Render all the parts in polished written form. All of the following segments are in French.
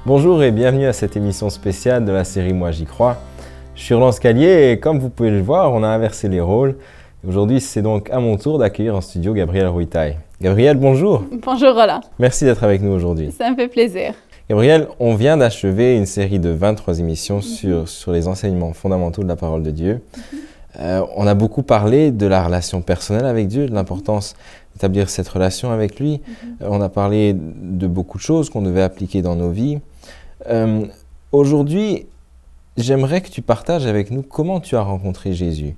Bonjour et bienvenue à cette émission spéciale de la série Moi j'y crois. Je suis Roland Scalier et comme vous pouvez le voir, on a inversé les rôles. Aujourd'hui, c'est donc à mon tour d'accueillir en studio Gabrielle Ruitaille. Gabrielle, bonjour. Bonjour Roland. Merci d'être avec nous aujourd'hui. Ça me fait plaisir. Gabrielle, on vient d'achever une série de 23 émissions sur les enseignements fondamentaux de la parole de Dieu. On a beaucoup parlé de la relation personnelle avec Dieu, de l'importance d'établir cette relation avec lui. On a parlé de beaucoup de choses qu'on devait appliquer dans nos vies. Aujourd'hui, j'aimerais que tu partages avec nous comment tu as rencontré Jésus.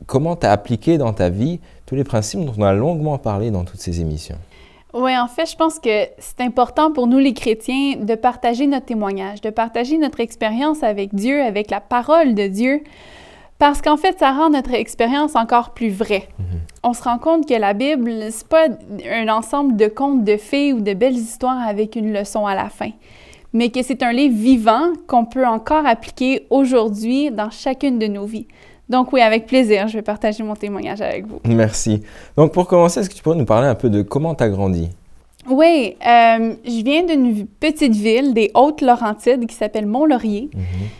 Comment tu as appliqué dans ta vie tous les principes dont on a longuement parlé dans toutes ces émissions. Oui, en fait, je pense que c'est important pour nous les chrétiens de partager notre témoignage, de partager notre expérience avec Dieu, avec la parole de Dieu, parce qu'en fait, ça rend notre expérience encore plus vraie. On se rend compte que la Bible, c'est pas un ensemble de contes de fées ou de belles histoires avec une leçon à la fin, mais que c'est un livre vivant qu'on peut encore appliquer aujourd'hui dans chacune de nos vies. Donc oui, avec plaisir, je vais partager mon témoignage avec vous. Merci. Donc pour commencer, est-ce que tu pourrais nous parler un peu de comment tu as grandi? Oui, je viens d'une petite ville des Hautes-Laurentides qui s'appelle Mont-Laurier.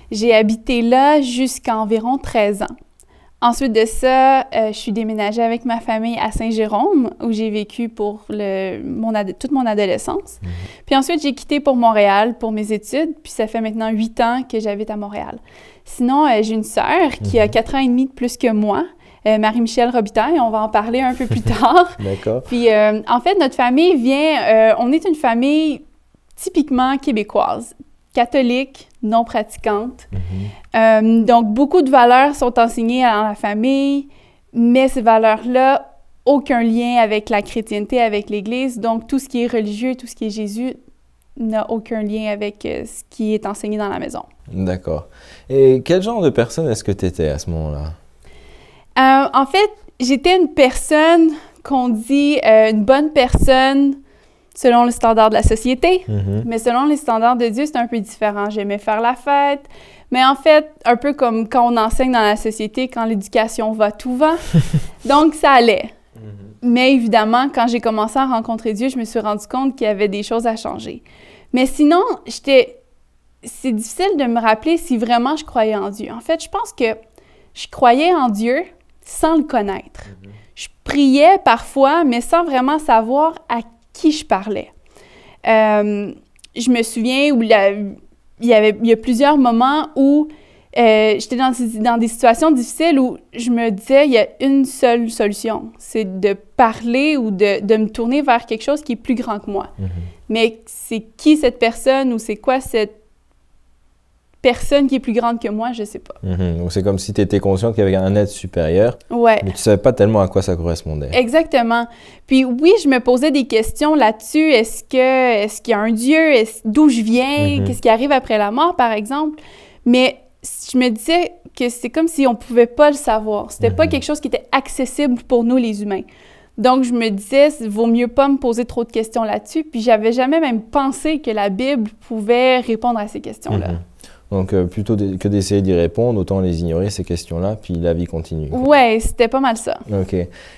J'ai habité là jusqu'à environ 13 ans. Ensuite de ça, je suis déménagée avec ma famille à Saint-Jérôme, où j'ai vécu pour toute mon adolescence. Puis ensuite, j'ai quitté pour Montréal pour mes études, puis ça fait maintenant 8 ans que j'habite à Montréal. Sinon, j'ai une sœur qui a 4 ans et demi de plus que moi, Marie-Michel Robitaille, on va en parler un peu plus tard. D'accord. Puis, en fait, notre famille on est une famille typiquement québécoise, catholique, non pratiquante. Donc, beaucoup de valeurs sont enseignées dans la famille, mais ces valeurs-là, aucun lien avec la chrétienté, avec l'Église. Donc, tout ce qui est religieux, tout ce qui est Jésus, n'a aucun lien avec ce qui est enseigné dans la maison. D'accord. Et quel genre de personne est-ce que tu étais à ce moment-là? En fait, j'étais une personne qu'on dit une bonne personne selon le standard de la société, mais selon les standards de Dieu, c'est un peu différent. J'aimais faire la fête, mais en fait, un peu comme quand on enseigne dans la société, quand l'éducation va, tout va. Donc, ça allait. Mais évidemment, quand j'ai commencé à rencontrer Dieu, je me suis rendu compte qu'il y avait des choses à changer. Mais sinon, c'est difficile de me rappeler si vraiment je croyais en Dieu. En fait, je pense que je croyais en Dieu sans le connaître. Je priais parfois, mais sans vraiment savoir à qui je parlais. Je me souviens où il y a plusieurs moments où j'étais dans des situations difficiles où je me disais, il y a une seule solution, c'est de parler ou de me tourner vers quelque chose qui est plus grand que moi. Mais c'est qui cette personne ou c'est quoi cette personne qui est plus grande que moi, je sais pas. Donc c'est comme si tu étais consciente qu'il y avait un être supérieur, ouais, mais tu savais pas tellement à quoi ça correspondait. Exactement. Puis oui, je me posais des questions là-dessus. Est-ce qu'il y a un Dieu? D'où je viens? Qu'est-ce qui arrive après la mort, par exemple? Mais je me disais que c'est comme si on pouvait pas le savoir. C'était pas quelque chose qui était accessible pour nous, les humains. Donc, je me disais, il vaut mieux pas me poser trop de questions là-dessus. Puis j'avais jamais même pensé que la Bible pouvait répondre à ces questions-là. Donc, plutôt que d'essayer d'y répondre, autant les ignorer, ces questions-là, puis la vie continue. Ouais, c'était pas mal ça. OK.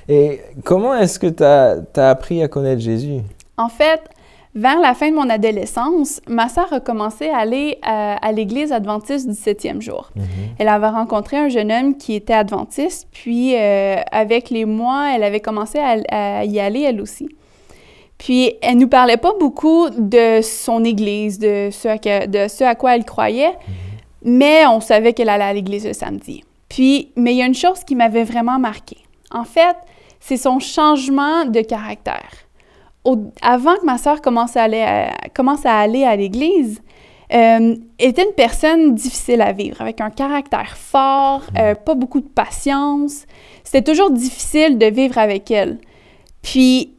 Et comment est-ce que tu as appris à connaître Jésus? En fait, vers la fin de mon adolescence, ma sœur a commencé à aller à l'église adventiste du 7e jour. Elle avait rencontré un jeune homme qui était adventiste, puis avec les mois, elle avait commencé à y aller elle aussi. Puis, elle nous parlait pas beaucoup de son église, de ce à quoi elle croyait, mais on savait qu'elle allait à l'église le samedi. Puis, mais il y a une chose qui m'avait vraiment marquée. En fait, c'est son changement de caractère. Avant que ma sœur commence à aller à l'église, elle était une personne difficile à vivre, avec un caractère fort, pas beaucoup de patience. C'était toujours difficile de vivre avec elle. Puis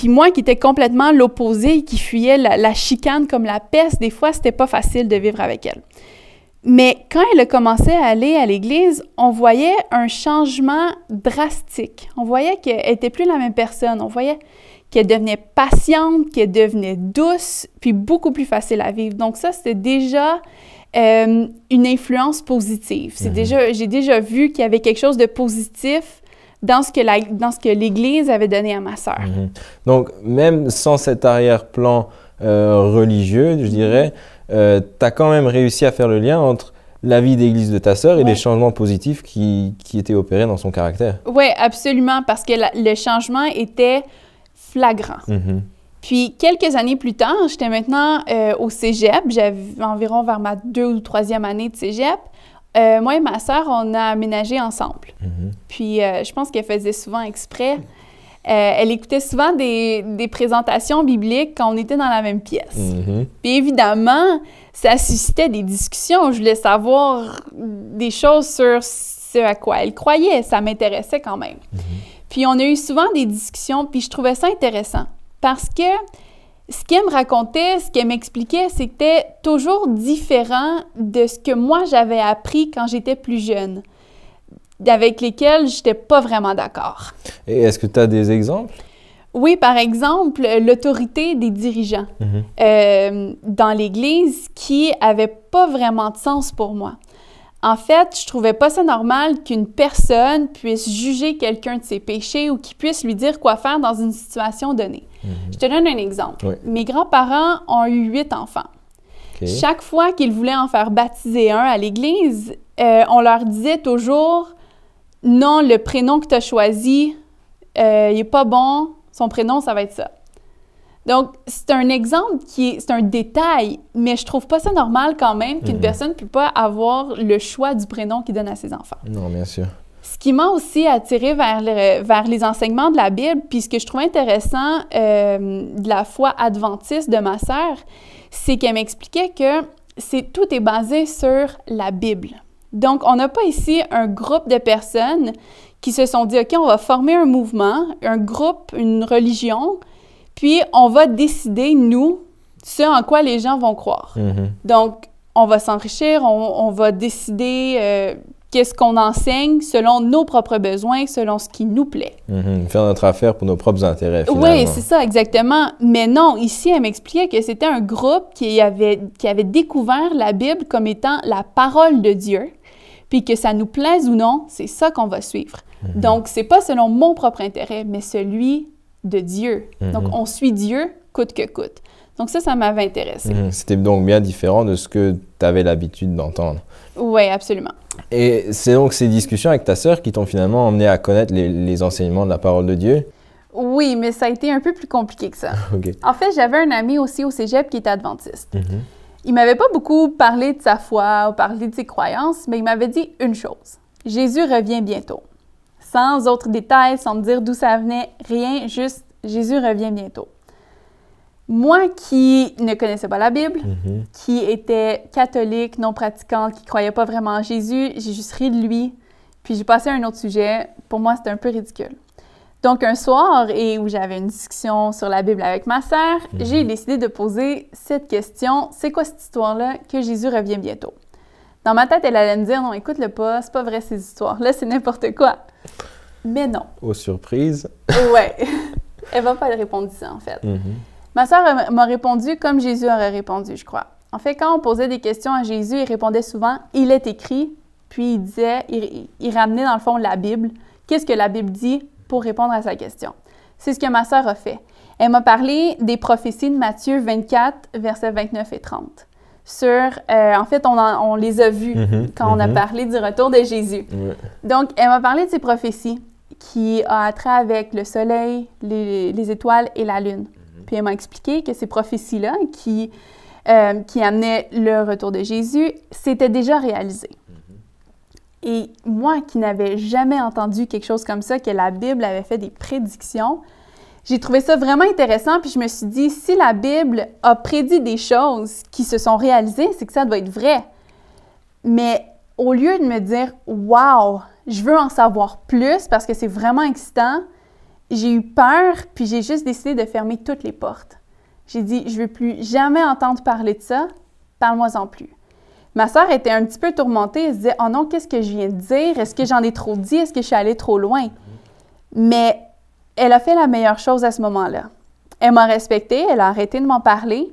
moi, qui étais complètement l'opposé, qui fuyais la chicane comme la peste, des fois, c'était pas facile de vivre avec elle. Mais quand elle a commencé à aller à l'église, on voyait un changement drastique. On voyait qu'elle n'était plus la même personne. On voyait qu'elle devenait patiente, qu'elle devenait douce, puis beaucoup plus facile à vivre. Donc ça, c'était déjà une influence positive. J'ai déjà vu qu'il y avait quelque chose de positif dans ce que l'Église avait donné à ma sœur. Donc, même sans cet arrière-plan religieux, je dirais, tu as quand même réussi à faire le lien entre la vie d'église de ta sœur et les changements positifs qui étaient opérés dans son caractère. Oui, absolument, parce que le changement était flagrant. Puis, quelques années plus tard, j'étais maintenant au cégep, j'avais environ vers ma 2e ou 3e année de cégep. Moi et ma sœur, on a aménagé ensemble. Puis, je pense qu'elle faisait souvent exprès. Elle écoutait souvent des présentations bibliques quand on était dans la même pièce. Puis évidemment, ça suscitait des discussions. Je voulais savoir des choses sur ce à quoi elle croyait. Ça m'intéressait quand même. Puis on a eu souvent des discussions, puis je trouvais ça intéressant. Parce que ce qu'elle me racontait, ce qu'elle m'expliquait, c'était toujours différent de ce que moi j'avais appris quand j'étais plus jeune, avec lesquels je n'étais pas vraiment d'accord. Et est-ce que tu as des exemples? Oui, par exemple, l'autorité des dirigeants dans l'Église qui n'avait pas vraiment de sens pour moi. En fait, je trouvais pas ça normal qu'une personne puisse juger quelqu'un de ses péchés ou qu'il puisse lui dire quoi faire dans une situation donnée. Je te donne un exemple. Oui. Mes grands-parents ont eu 8 enfants. Chaque fois qu'ils voulaient en faire baptiser un à l'Église, on leur disait toujours « Non, le prénom que tu as choisi, il n'est pas bon, son prénom, ça va être ça. » Donc, c'est un exemple c'est un détail, mais je trouve pas ça normal quand même qu'une personne ne peut pas avoir le choix du prénom qu'il donne à ses enfants. Non, bien sûr. Ce qui m'a aussi attirée vers les enseignements de la Bible, puis ce que je trouve intéressant de la foi adventiste de ma sœur, c'est qu'elle m'expliquait que tout est basé sur la Bible. Donc, on n'a pas ici un groupe de personnes qui se sont dit « OK, on va former un mouvement, un groupe, une religion, puis on va décider, nous, ce en quoi les gens vont croire. Donc, on va s'enrichir, on va décider qu'est-ce qu'on enseigne selon nos propres besoins, selon ce qui nous plaît. Faire notre affaire pour nos propres intérêts, finalement. Oui, c'est ça, exactement. Mais non, ici, elle m'expliquait que c'était un groupe qui avait découvert la Bible comme étant la parole de Dieu, puis que ça nous plaise ou non, c'est ça qu'on va suivre. Donc, c'est pas selon mon propre intérêt, mais celui de Dieu. Donc, on suit Dieu coûte que coûte. Donc, ça m'avait intéressé. C'était donc bien différent de ce que tu avais l'habitude d'entendre. Oui, absolument. Et c'est donc ces discussions avec ta sœur qui t'ont finalement emmené à connaître les enseignements de la parole de Dieu? Oui, mais ça a été un peu plus compliqué que ça. Okay. En fait, j'avais un ami aussi au cégep qui était adventiste. Il m'avait pas beaucoup parlé de sa foi ou parlé de ses croyances, mais il m'avait dit une chose. Jésus revient bientôt. Sans autres détails, sans me dire d'où ça venait, rien, juste Jésus revient bientôt. Moi qui ne connaissais pas la Bible, qui était catholique, non pratiquante, qui ne croyait pas vraiment en Jésus, j'ai juste ri de lui, puis j'ai passé à un autre sujet. Pour moi, c'était un peu ridicule. Donc, un soir, où j'avais une discussion sur la Bible avec ma sœur, j'ai décidé de poser cette question. C'est quoi cette histoire-là que Jésus revient bientôt? Dans ma tête, elle allait me dire, non, écoute-le pas, c'est pas vrai ces histoires-là, c'est n'importe quoi. Mais non. Aux surprises. Ouais. Elle va pas répondre ça, en fait. Ma sœur m'a répondu comme Jésus aurait répondu, je crois. En fait, quand on posait des questions à Jésus, il répondait souvent « Il est écrit », puis il disait, il ramenait dans le fond la Bible. Qu'est-ce que la Bible dit pour répondre à sa question? C'est ce que ma sœur a fait. Elle m'a parlé des prophéties de Matthieu 24, versets 29 et 30. En fait, on les a vues quand on a parlé du retour de Jésus. Donc, elle m'a parlé de ces prophéties qui ont trait avec le soleil, les étoiles et la lune. Puis elle m'a expliqué que ces prophéties-là qui amenaient le retour de Jésus, s'étaient déjà réalisées. Et moi qui n'avais jamais entendu quelque chose comme ça, que la Bible avait fait des prédictions, j'ai trouvé ça vraiment intéressant, puis je me suis dit, si la Bible a prédit des choses qui se sont réalisées, c'est que ça doit être vrai. Mais au lieu de me dire « Wow, je veux en savoir plus parce que c'est vraiment excitant », j'ai eu peur, puis j'ai juste décidé de fermer toutes les portes. J'ai dit, je ne veux plus jamais entendre parler de ça, parle-moi-en plus. Ma sœur était un petit peu tourmentée, elle se disait, oh non, qu'est-ce que je viens de dire? Est-ce que j'en ai trop dit? Est-ce que je suis allée trop loin? Mais elle a fait la meilleure chose à ce moment-là. Elle m'a respectée, elle a arrêté de m'en parler,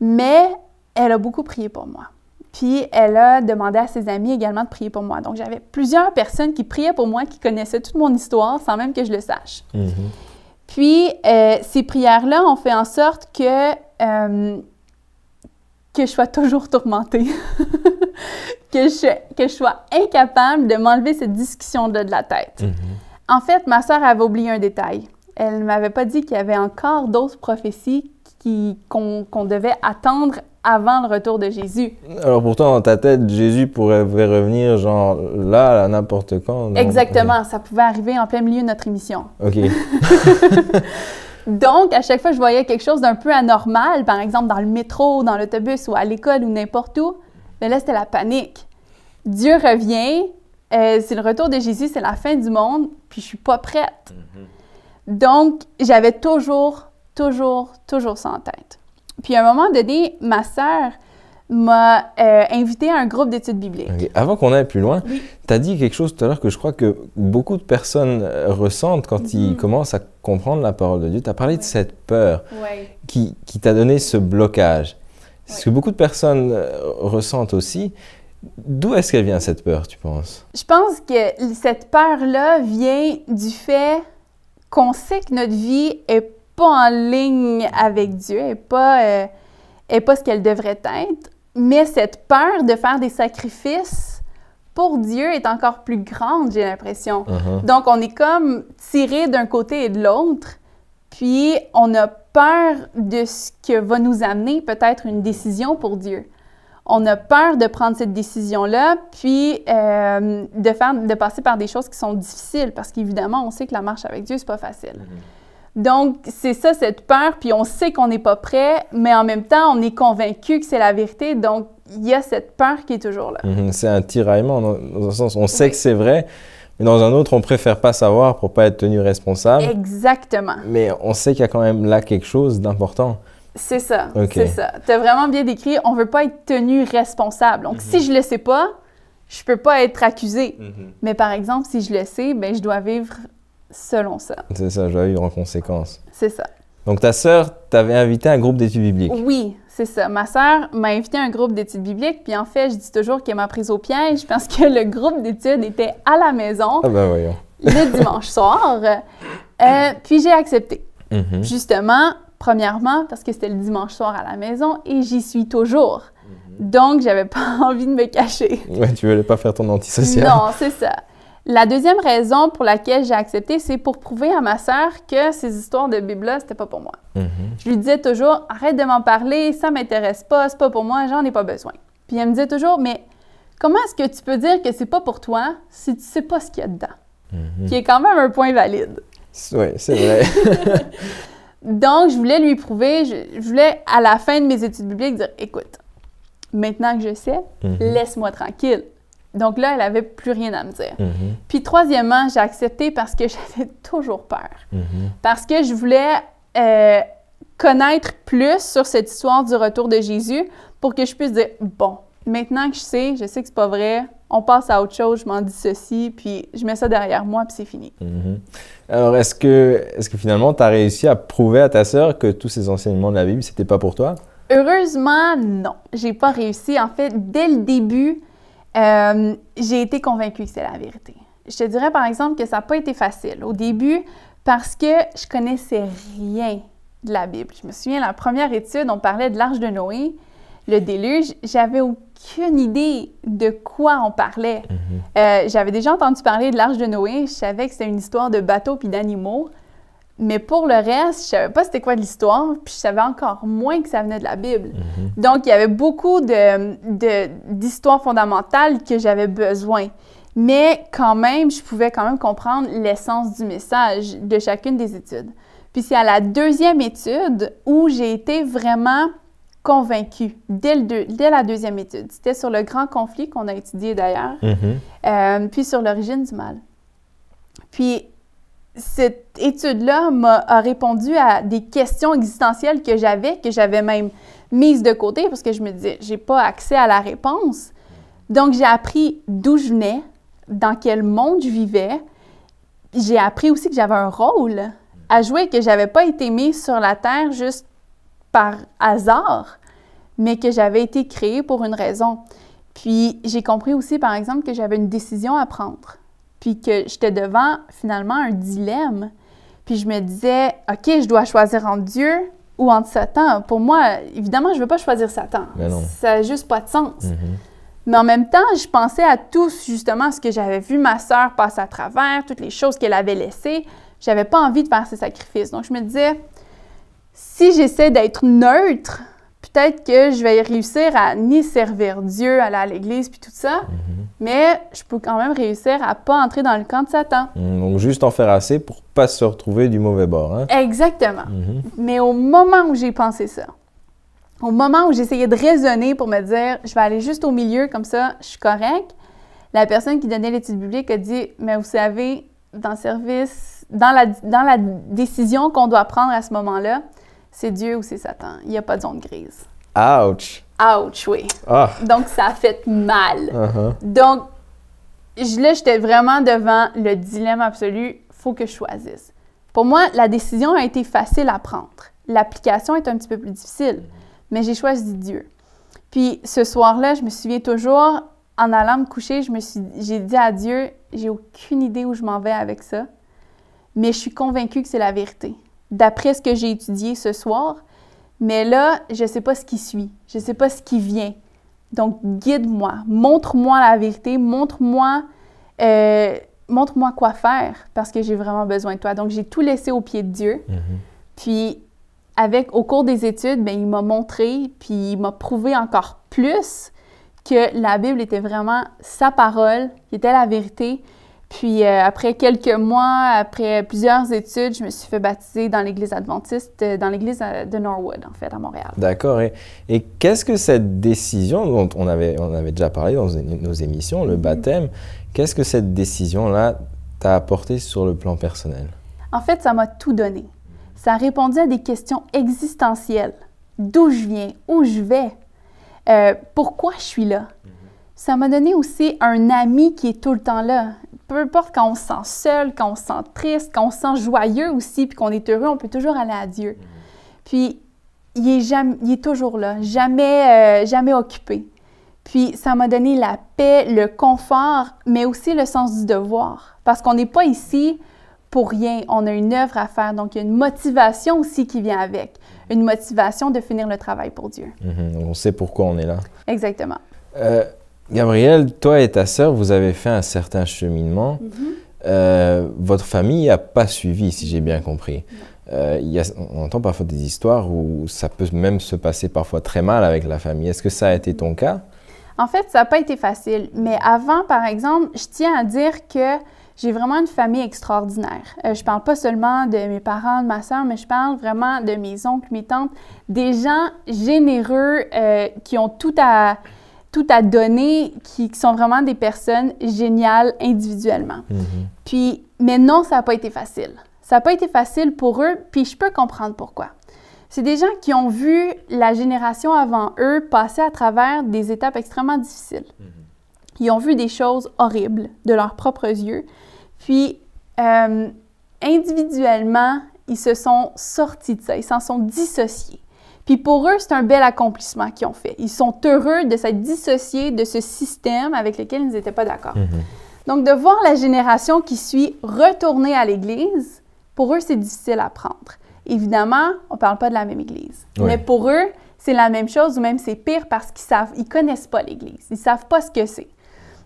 mais elle a beaucoup prié pour moi. Puis, elle a demandé à ses amis également de prier pour moi. Donc, j'avais plusieurs personnes qui priaient pour moi, qui connaissaient toute mon histoire sans même que je le sache. Puis, ces prières-là ont fait en sorte que que je sois toujours tourmentée, que je sois incapable de m'enlever cette discussion-là de la tête. En fait, ma sœur avait oublié un détail. Elle ne m'avait pas dit qu'il y avait encore d'autres prophéties qu'on devait attendre avant le retour de Jésus. Alors pourtant, dans ta tête, Jésus pourrait revenir genre là, n'importe quand. Non? Exactement, ça pouvait arriver en plein milieu de notre émission. OK. Donc, à chaque fois que je voyais quelque chose d'un peu anormal, par exemple dans le métro, dans l'autobus ou à l'école ou n'importe où, bien là, c'était la panique. Dieu revient, c'est le retour de Jésus, c'est la fin du monde, puis je suis pas prête. Donc, j'avais toujours ça en tête. Puis à un moment donné, ma sœur m'a invitée à un groupe d'études bibliques. Okay. Avant qu'on aille plus loin, oui. Tu as dit quelque chose tout à l'heure que je crois que beaucoup de personnes ressentent quand ils commencent à comprendre la parole de Dieu. Tu as parlé de cette peur qui t'a donné ce blocage. C'est ce que beaucoup de personnes ressentent aussi. D'où est-ce qu'elle vient, cette peur, tu penses? Je pense que cette peur-là vient du fait qu'on sait que notre vie est pas en ligne avec Dieu, est pas ce qu'elle devrait être, mais cette peur de faire des sacrifices pour Dieu est encore plus grande, j'ai l'impression. Donc, on est comme tiré d'un côté et de l'autre, puis on a peur de ce que va nous amener peut-être une décision pour Dieu. On a peur de prendre cette décision-là, puis de passer par des choses qui sont difficiles, parce qu'évidemment, on sait que la marche avec Dieu, c'est pas facile. Donc, c'est ça, cette peur, puis on sait qu'on n'est pas prêt, mais en même temps, on est convaincu que c'est la vérité, donc il y a cette peur qui est toujours là. C'est un tiraillement, dans un sens, on sait que c'est vrai, mais dans un autre, on préfère pas savoir pour pas être tenu responsable. Exactement. Mais on sait qu'il y a quand même là quelque chose d'important. C'est ça, c'est ça. Tu as vraiment bien décrit, on veut pas être tenu responsable. Donc, si je le sais pas, je peux pas être accusé. Mais par exemple, si je le sais, ben je dois vivre selon ça. C'est ça, je dois vivre en conséquence. C'est ça. Donc, ta sœur t'avait invité à un groupe d'études bibliques. Oui, c'est ça. Ma sœur m'a invité à un groupe d'études bibliques, puis en fait, je dis toujours qu'elle m'a prise au piège parce que le groupe d'études était à la maison voyons. Le dimanche soir. Puis j'ai accepté. Justement, premièrement, parce que c'était le dimanche soir à la maison et j'y suis toujours. Donc, j'avais pas envie de me cacher. Ouais, tu voulais pas faire ton antisocial. Non, c'est ça. La deuxième raison pour laquelle j'ai accepté, c'est pour prouver à ma sœur que ces histoires de Bible-là, c'était pas pour moi. Je lui disais toujours, arrête de m'en parler, ça m'intéresse pas, c'est pas pour moi, j'en ai pas besoin. Puis elle me disait toujours, mais comment est-ce que tu peux dire que c'est pas pour toi si tu sais pas ce qu'il y a dedans? Qui est quand même un point valide. Oui, c'est vrai. Donc, je voulais lui prouver, je voulais, à la fin de mes études bibliques, dire, écoute, maintenant que je sais, laisse-moi tranquille. Donc là, elle n'avait plus rien à me dire. Puis troisièmement, j'ai accepté parce que j'avais toujours peur. Parce que je voulais connaître plus sur cette histoire du retour de Jésus pour que je puisse dire, bon, maintenant que je sais que c'est pas vrai, on passe à autre chose, je m'en dissocie, puis je mets ça derrière moi, puis c'est fini. Alors, est-ce que finalement, tu as réussi à prouver à ta sœur que tous ces enseignements de la Bible, c'était pas pour toi? Heureusement, non. J'ai pas réussi. En fait, dès le début, j'ai été convaincue que c'est la vérité. Je te dirais, par exemple, que ça n'a pas été facile au début parce que je connaissais rien de la Bible. Je me souviens, la première étude, on parlait de l'Arche de Noé, le déluge. J'avais aucune idée de quoi on parlait. J'avais déjà entendu parler de l'Arche de Noé. Je savais que c'était une histoire de bateaux puis d'animaux. Mais pour le reste, je savais pas c'était quoi l'histoire, puis je savais encore moins que ça venait de la Bible. Donc, il y avait beaucoup d'histoires fondamentales que j'avais besoin. Mais quand même, je pouvais quand même comprendre l'essence du message de chacune des études. Puis c'est à la deuxième étude où j'ai été vraiment convaincue, dès la deuxième étude. C'était sur le grand conflit qu'on a étudié d'ailleurs, puis sur l'origine du mal. Puis cette étude-là a répondu à des questions existentielles que j'avais même mises de côté parce que je me disais, j'ai pas accès à la réponse. Donc, j'ai appris d'où je venais, dans quel monde je vivais. J'ai appris aussi que j'avais un rôle à jouer, que j'avais pas été mise sur la terre juste par hasard, mais que j'avais été créée pour une raison. Puis, j'ai compris aussi, par exemple, que j'avais une décision à prendre. Puis que j'étais devant, finalement, un dilemme. Puis je me disais, OK, je dois choisir entre Dieu ou entre Satan. Pour moi, évidemment, je ne veux pas choisir Satan. Ça n'a juste pas de sens. Mais en même temps, je pensais à tout, justement, ce que j'avais vu ma sœur passer à travers, toutes les choses qu'elle avait laissées. Je n'avais pas envie de faire ces sacrifices. Donc, je me disais, si j'essaie d'être neutre, peut-être que je vais réussir à ni servir Dieu, aller à l'église, puis tout ça, mais je peux quand même réussir à ne pas entrer dans le camp de Satan. Donc, juste en faire assez pour ne pas se retrouver du mauvais bord. Hein? Exactement. Mais au moment où j'ai pensé ça, au moment où j'essayais de raisonner pour me dire, je vais aller juste au milieu, comme ça, je suis correct, la personne qui donnait l'étude biblique a dit, mais vous savez, dans le service, dans la décision qu'on doit prendre à ce moment-là, c'est Dieu ou c'est Satan. Il n'y a pas de zone grise. Ouch! Ouch, oui. Ah. Donc, ça a fait mal. Donc, là, j'étais vraiment devant le dilemme absolu. Il faut que je choisisse. Pour moi, la décision a été facile à prendre. L'application est un petit peu plus difficile. Mais j'ai choisi Dieu. Puis ce soir-là, je me souviens toujours, en allant me coucher, j'ai dit à Dieu, j'ai aucune idée où je m'en vais avec ça, mais je suis convaincue que c'est la vérité, d'après ce que j'ai étudié ce soir. Mais là, je ne sais pas ce qui suit, je ne sais pas ce qui vient. Donc, guide-moi, montre-moi la vérité, montre-moi quoi faire, parce que j'ai vraiment besoin de toi. Donc, j'ai tout laissé au pied de Dieu. Puis, au cours des études, bien, il m'a montré, puis il m'a prouvé encore plus que la Bible était vraiment sa parole, qui était la vérité. Puis après quelques mois, après plusieurs études, je me suis fait baptiser dans l'Église adventiste, dans l'Église de Norwood, en fait, à Montréal. D'accord. Et qu'est-ce que cette décision, dont on avait déjà parlé dans nos émissions, le baptême, qu'est-ce que cette décision-là t'a apporté sur le plan personnel? En fait, ça m'a tout donné. Ça a répondu à des questions existentielles. D'où je viens? Où je vais? Pourquoi je suis là? Ça m'a donné aussi un ami qui est tout le temps là. Peu importe quand on se sent seul, quand on se sent triste, quand on se sent joyeux aussi, puis qu'on est heureux, on peut toujours aller à Dieu. Puis, il est toujours là, jamais occupé. Puis, ça m'a donné la paix, le confort, mais aussi le sens du devoir. Parce qu'on n'est pas ici pour rien, on a une œuvre à faire. Donc, il y a une motivation aussi qui vient avec. Une motivation de finir le travail pour Dieu. On sait pourquoi on est là. Exactement. Gabrielle, toi et ta sœur, vous avez fait un certain cheminement. Votre famille n'a pas suivi, si j'ai bien compris. On entend parfois des histoires où ça peut même se passer parfois très mal avec la famille. Est-ce que ça a été ton cas? En fait, ça n'a pas été facile. Mais avant, par exemple, je tiens à dire que j'ai vraiment une famille extraordinaire. Je ne parle pas seulement de mes parents, de ma sœur, mais je parle vraiment de mes oncles, mes tantes, des gens généreux qui ont tout à donner, qui sont vraiment des personnes géniales individuellement. Puis, mais non, ça n'a pas été facile. Ça n'a pas été facile pour eux, puis je peux comprendre pourquoi. C'est des gens qui ont vu la génération avant eux passer à travers des étapes extrêmement difficiles. Ils ont vu des choses horribles de leurs propres yeux. Puis, individuellement, ils se sont sortis de ça, ils s'en sont dissociés. Puis pour eux, c'est un bel accomplissement qu'ils ont fait. Ils sont heureux de s'être dissociés de ce système avec lequel ils n'étaient pas d'accord. Donc, de voir la génération qui suit retourner à l'Église, pour eux, c'est difficile à prendre. Évidemment, on ne parle pas de la même Église. Mais pour eux, c'est la même chose ou même c'est pire parce qu'ils ne connaissent pas l'Église. Ils ne savent pas ce que c'est.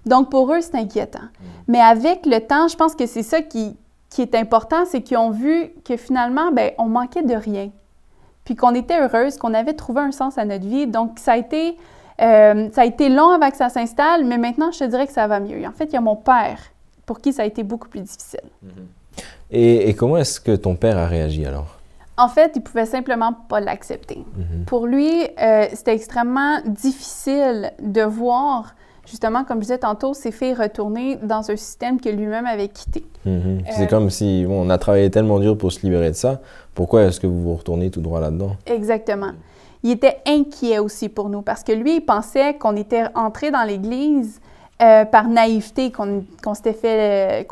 Donc, pour eux, c'est inquiétant. Mais avec le temps, je pense que c'est ça qui est important, c'est qu'ils ont vu que finalement, bien, on manquait de rien. Puis qu'on était heureuse, qu'on avait trouvé un sens à notre vie. Donc, ça a été long avant que ça s'installe, mais maintenant, je te dirais que ça va mieux. En fait, il y a mon père, pour qui ça a été beaucoup plus difficile. Et comment est-ce que ton père a réagi alors? En fait, il ne pouvait simplement pas l'accepter. Pour lui, c'était extrêmement difficile de voir, justement, comme je disais tantôt, ses filles retourner dans un système que lui-même avait quitté. C'est comme si on a travaillé tellement dur pour se libérer de ça. Pourquoi est-ce que vous vous retournez tout droit là-dedans? Exactement. Il était inquiet aussi pour nous parce que lui, il pensait qu'on était entré dans l'Église par naïveté, qu'on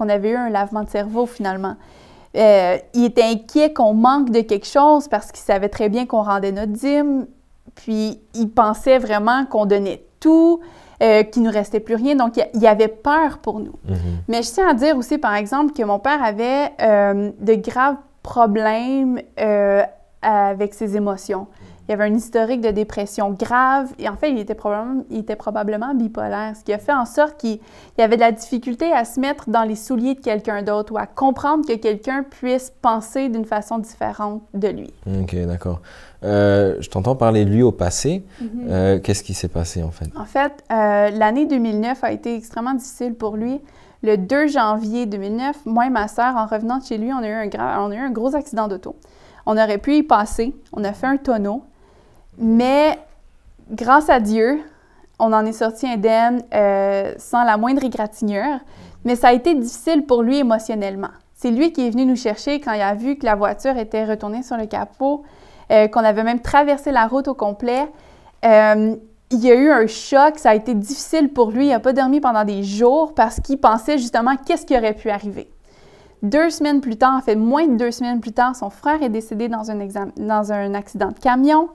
avait eu un lavement de cerveau finalement. Il était inquiet qu'on manque de quelque chose parce qu'il savait très bien qu'on rendait notre dîme. Puis, il pensait vraiment qu'on donnait tout, qu'il ne nous restait plus rien. Donc, il avait peur pour nous. Mais je tiens à dire aussi, par exemple, que mon père avait de graves problèmes avec ses émotions. Il avait un historique de dépression grave et en fait, il était probablement bipolaire, ce qui a fait en sorte qu'il avait de la difficulté à se mettre dans les souliers de quelqu'un d'autre ou à comprendre que quelqu'un puisse penser d'une façon différente de lui. OK, d'accord. Je t'entends parler de lui au passé. Qu'est-ce qui s'est passé en fait? En fait, l'année 2009 a été extrêmement difficile pour lui. Le 2 janvier 2009, moi et ma sœur, en revenant de chez lui, on a eu un gros accident d'auto. On aurait pu y passer, on a fait un tonneau. Mais grâce à Dieu, on en est sorti indemne sans la moindre égratignure, mais ça a été difficile pour lui émotionnellement. C'est lui qui est venu nous chercher quand il a vu que la voiture était retournée sur le capot, qu'on avait même traversé la route au complet. Il y a eu un choc, ça a été difficile pour lui, il n'a pas dormi pendant des jours parce qu'il pensait justement qu'est-ce qui aurait pu arriver. 2 semaines plus tard, en fait moins de 2 semaines plus tard, son frère est décédé dans un accident de camion.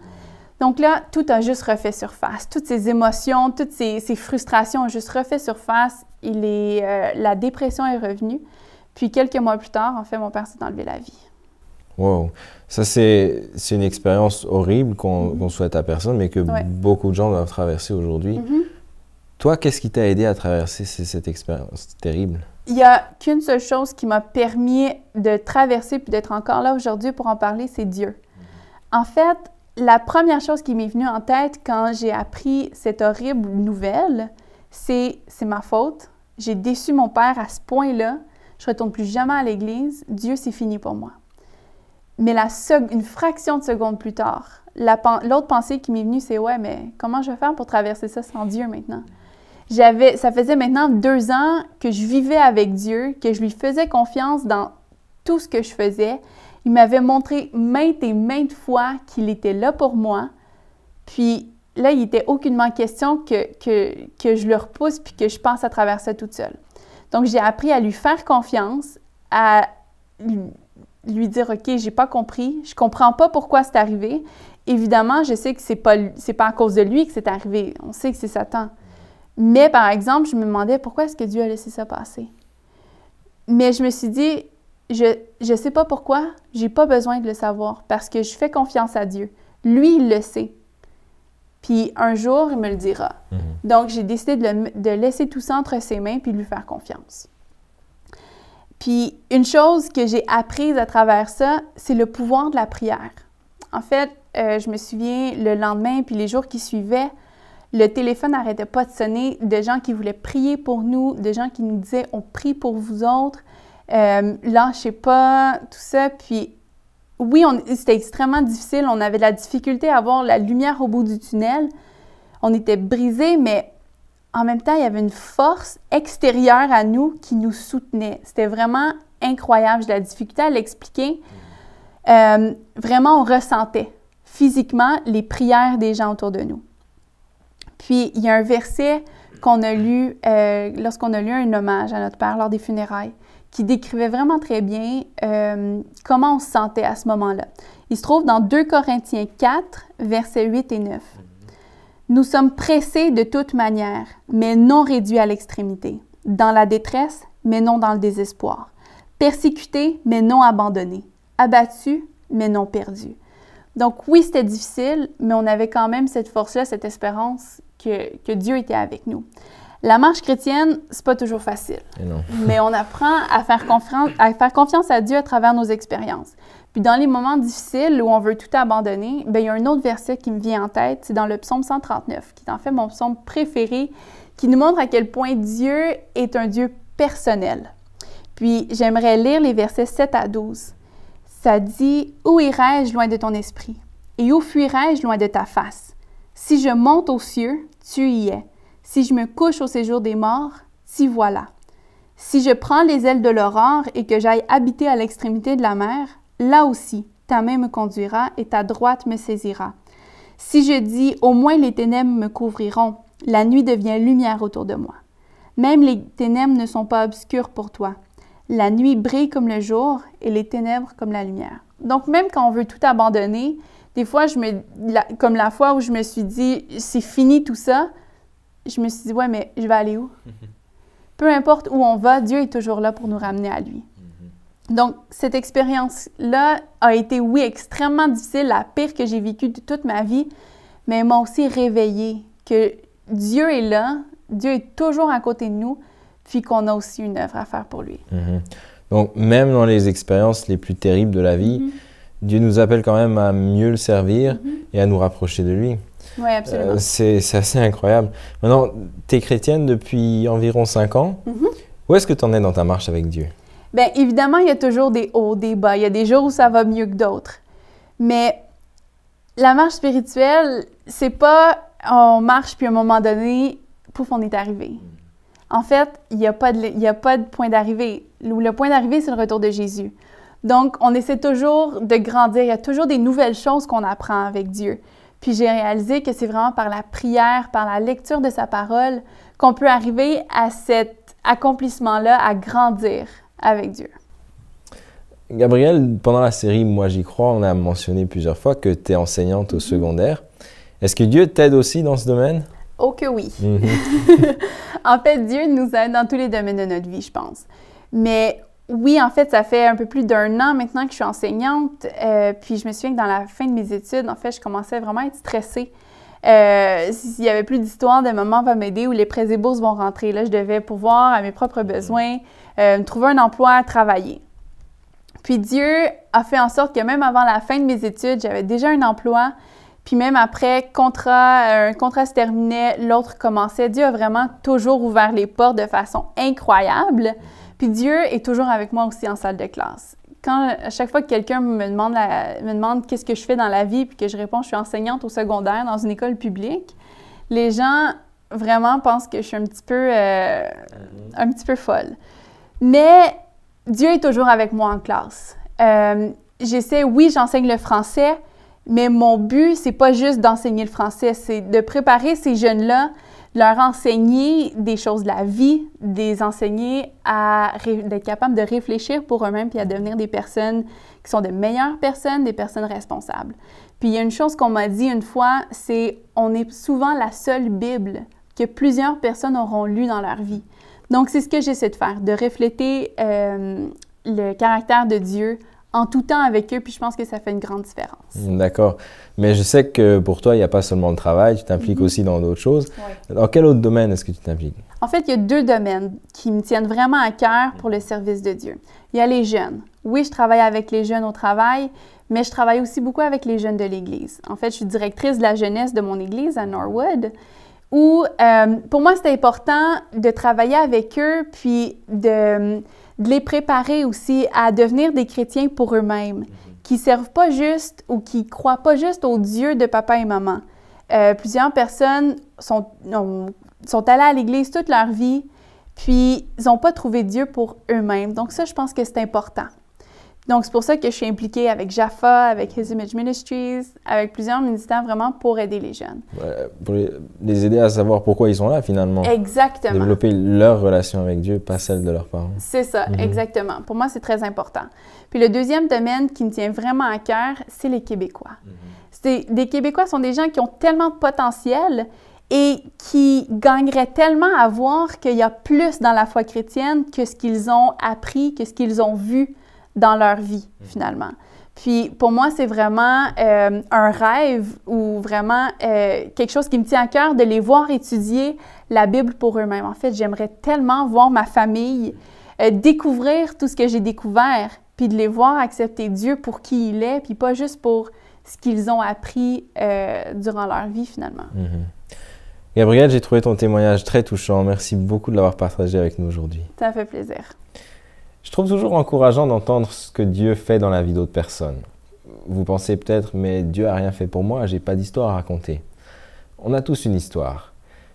Donc là, tout a juste refait surface. Toutes ses émotions, toutes ses frustrations ont juste refait surface. La dépression est revenue. Puis quelques mois plus tard, en fait, mon père s'est enlevé la vie. Wow! Ça, c'est une expérience horrible qu'on souhaite à personne, mais que beaucoup de gens doivent traverser aujourd'hui. Toi, qu'est-ce qui t'a aidé à traverser cette expérience terrible? Il n'y a qu'une seule chose qui m'a permis de traverser puis d'être encore là aujourd'hui pour en parler, c'est Dieu. En fait, la première chose qui m'est venue en tête quand j'ai appris cette horrible nouvelle, c'est ma faute. J'ai déçu mon père à ce point-là. Je ne retourne plus jamais à l'église. Dieu, c'est fini pour moi. Mais une fraction de seconde plus tard, l'autre pensée qui m'est venue, c'est « Ouais, mais comment je vais faire pour traverser ça sans Dieu maintenant? » Ça faisait maintenant 2 ans que je vivais avec Dieu, que je lui faisais confiance dans tout ce que je faisais. Il m'avait montré maintes et maintes fois qu'il était là pour moi. Puis là, il n'était aucunement question que je le repousse puis que je pense à travers ça toute seule. Donc, j'ai appris à lui faire confiance, à lui dire « OK, j'ai pas compris, je comprends pas pourquoi c'est arrivé. Évidemment, je sais que c'est pas à cause de lui que c'est arrivé. On sait que c'est Satan. Mais par exemple, je me demandais pourquoi est-ce que Dieu a laissé ça passer. Mais je me suis dit, je sais pas pourquoi, j'ai pas besoin de le savoir parce que je fais confiance à Dieu. Lui, il le sait. Puis un jour, il me le dira. Donc, j'ai décidé de laisser tout ça entre ses mains puis de lui faire confiance. Puis, une chose que j'ai apprise à travers ça, c'est le pouvoir de la prière. En fait, je me souviens, le lendemain puis les jours qui suivaient, le téléphone n'arrêtait pas de sonner de gens qui voulaient prier pour nous, de gens qui nous disaient « On prie pour vous autres, lâchez pas », tout ça. Puis oui, c'était extrêmement difficile. On avait de la difficulté à voir la lumière au bout du tunnel. On était brisés, mais en même temps, il y avait une force extérieure à nous qui nous soutenait. C'était vraiment incroyable. J'ai de la difficulté à l'expliquer. Vraiment, on ressentait physiquement les prières des gens autour de nous. Puis, il y a un verset qu'on a lu lorsqu'on a lu un hommage à notre père lors des funérailles qui décrivait vraiment très bien comment on se sentait à ce moment-là. Il se trouve dans 2 Corinthiens 4, versets 8 et 9. « Nous sommes pressés de toute manière, mais non réduits à l'extrémité. Dans la détresse, mais non dans le désespoir. Persécutés, mais non abandonnés. Abattus, mais non perdus. » Donc oui, c'était difficile, mais on avait quand même cette force-là, cette espérance que Dieu était avec nous. La marche chrétienne, c'est pas toujours facile, mais on apprend à faire confiance à Dieu à travers nos expériences. Puis dans les moments difficiles où on veut tout abandonner, bien, il y a un autre verset qui me vient en tête, c'est dans le psaume 139, qui est en fait mon psaume préféré, qui nous montre à quel point Dieu est un Dieu personnel. Puis j'aimerais lire les versets 7 à 12. Ça dit « Où irai-je loin de ton esprit? Et où fuirai-je loin de ta face? Si je monte aux cieux, tu y es. Si je me couche au séjour des morts, t'y voilà. Si je prends les ailes de l'aurore et que j'aille habiter à l'extrémité de la mer, là aussi, ta main me conduira et ta droite me saisira. Si je dis « Au moins les ténèbres me couvriront, la nuit devient lumière autour de moi. Même les ténèbres ne sont pas obscures pour toi. La nuit brille comme le jour et les ténèbres comme la lumière. » Donc, même quand on veut tout abandonner, des fois, comme la fois où je me suis dit « C'est fini tout ça », je me suis dit « Ouais, mais je vais aller où? » Peu importe où on va, Dieu est toujours là pour nous ramener à lui. Donc, cette expérience-là a été, oui, extrêmement difficile, la pire que j'ai vécue de toute ma vie, mais elle m'a aussi réveillée que Dieu est là, Dieu est toujours à côté de nous, puis qu'on a aussi une œuvre à faire pour lui. Donc, même dans les expériences les plus terribles de la vie, Dieu nous appelle quand même à mieux le servir et à nous rapprocher de lui. Oui, absolument. C'est assez incroyable. Maintenant, tu es chrétienne depuis environ 5 ans. Où est-ce que tu en es dans ta marche avec Dieu? Bien, évidemment, il y a toujours des hauts, des bas. Il y a des jours où ça va mieux que d'autres. Mais la marche spirituelle, c'est pas on marche puis à un moment donné, pouf, on est arrivé. En fait, il n'y a pas de point d'arrivée. Le point d'arrivée, c'est le retour de Jésus. Donc, on essaie toujours de grandir. Il y a toujours des nouvelles choses qu'on apprend avec Dieu. Puis j'ai réalisé que c'est vraiment par la prière, par la lecture de sa parole, qu'on peut arriver à cet accomplissement-là, à grandir avec Dieu. Gabrielle, pendant la série Moi j'y crois, on a mentionné plusieurs fois que tu es enseignante au secondaire. Est-ce que Dieu t'aide aussi dans ce domaine? Oh que oui! En fait, Dieu nous aide dans tous les domaines de notre vie, je pense. Mais oui, en fait, ça fait un peu plus d'1 an maintenant que je suis enseignante. Puis je me souviens que dans la fin de mes études, en fait, je commençais vraiment à être stressée. S'il n'y avait plus d'histoire de Maman va m'aider ou les prêts et bourses vont rentrer, là, je devais pourvoir à mes propres besoins, trouver un emploi, travailler. Puis Dieu a fait en sorte que même avant la fin de mes études, j'avais déjà un emploi. Puis même après, un contrat se terminait, l'autre commençait. Dieu a vraiment toujours ouvert les portes de façon incroyable. Puis Dieu est toujours avec moi aussi en salle de classe. À chaque fois que quelqu'un me demande qu'est-ce que je fais dans la vie, puis que je réponds, je suis enseignante au secondaire dans une école publique, les gens vraiment pensent que je suis un petit peu folle. Mais Dieu est toujours avec moi en classe. Oui, j'enseigne le français, mais mon but, c'est pas juste d'enseigner le français, c'est de préparer ces jeunes-là, leur enseigner des choses de la vie, les enseigner d'être capables de réfléchir pour eux-mêmes puis à devenir des personnes qui sont de meilleures personnes, des personnes responsables. Puis il y a une chose qu'on m'a dit une fois, c'est on est souvent la seule Bible que plusieurs personnes auront lue dans leur vie. Donc c'est ce que j'essaie de faire, de refléter le caractère de Dieu en tout temps avec eux, puis je pense que ça fait une grande différence. D'accord. Mais je sais que pour toi, il n'y a pas seulement le travail, tu t'impliques aussi dans d'autres choses. Oui. Dans quel autre domaine est-ce que tu t'impliques? En fait, il y a 2 domaines qui me tiennent vraiment à cœur pour le service de Dieu. Il y a les jeunes. Oui, je travaille avec les jeunes au travail, mais je travaille aussi beaucoup avec les jeunes de l'Église. En fait, je suis directrice de la jeunesse de mon Église à Norwood, où pour moi, c'est important de travailler avec eux, puis de les préparer aussi à devenir des chrétiens pour eux-mêmes, qui ne servent pas juste ou qui ne croient pas juste au Dieu de papa et maman. Plusieurs personnes sont allées à l'Église toute leur vie, puis ils n'ont pas trouvé Dieu pour eux-mêmes. Donc ça, je pense que c'est important. Donc c'est pour ça que je suis impliquée avec Jaffa, avec His Image Ministries, avec plusieurs ministères vraiment pour aider les jeunes. Pour les aider à savoir pourquoi ils sont là finalement. Exactement. Développer leur relation avec Dieu, pas celle de leurs parents. C'est ça, exactement. Pour moi, c'est très important. Puis le deuxième domaine qui me tient vraiment à cœur, c'est les Québécois. Des Québécois sont des gens qui ont tellement de potentiel et qui gagneraient tellement à voir qu'il y a plus dans la foi chrétienne que ce qu'ils ont appris, que ce qu'ils ont vu dans leur vie, finalement. Puis, pour moi, c'est vraiment un rêve ou vraiment quelque chose qui me tient à cœur de les voir étudier la Bible pour eux-mêmes. En fait, j'aimerais tellement voir ma famille découvrir tout ce que j'ai découvert, puis de les voir accepter Dieu pour qui il est, puis pas juste pour ce qu'ils ont appris durant leur vie, finalement. Gabrielle, j'ai trouvé ton témoignage très touchant. Merci beaucoup de l'avoir partagé avec nous aujourd'hui. Ça fait plaisir. Je trouve toujours encourageant d'entendre ce que Dieu fait dans la vie d'autres personnes. Vous pensez peut-être, mais Dieu n'a rien fait pour moi, j'ai pas d'histoire à raconter. On a tous une histoire,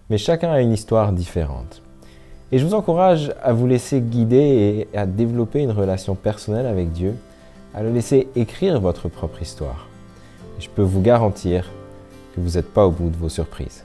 mais chacun a une histoire différente. Et je vous encourage à vous laisser guider et à développer une relation personnelle avec Dieu, à le laisser écrire votre propre histoire. Et je peux vous garantir que vous n'êtes pas au bout de vos surprises.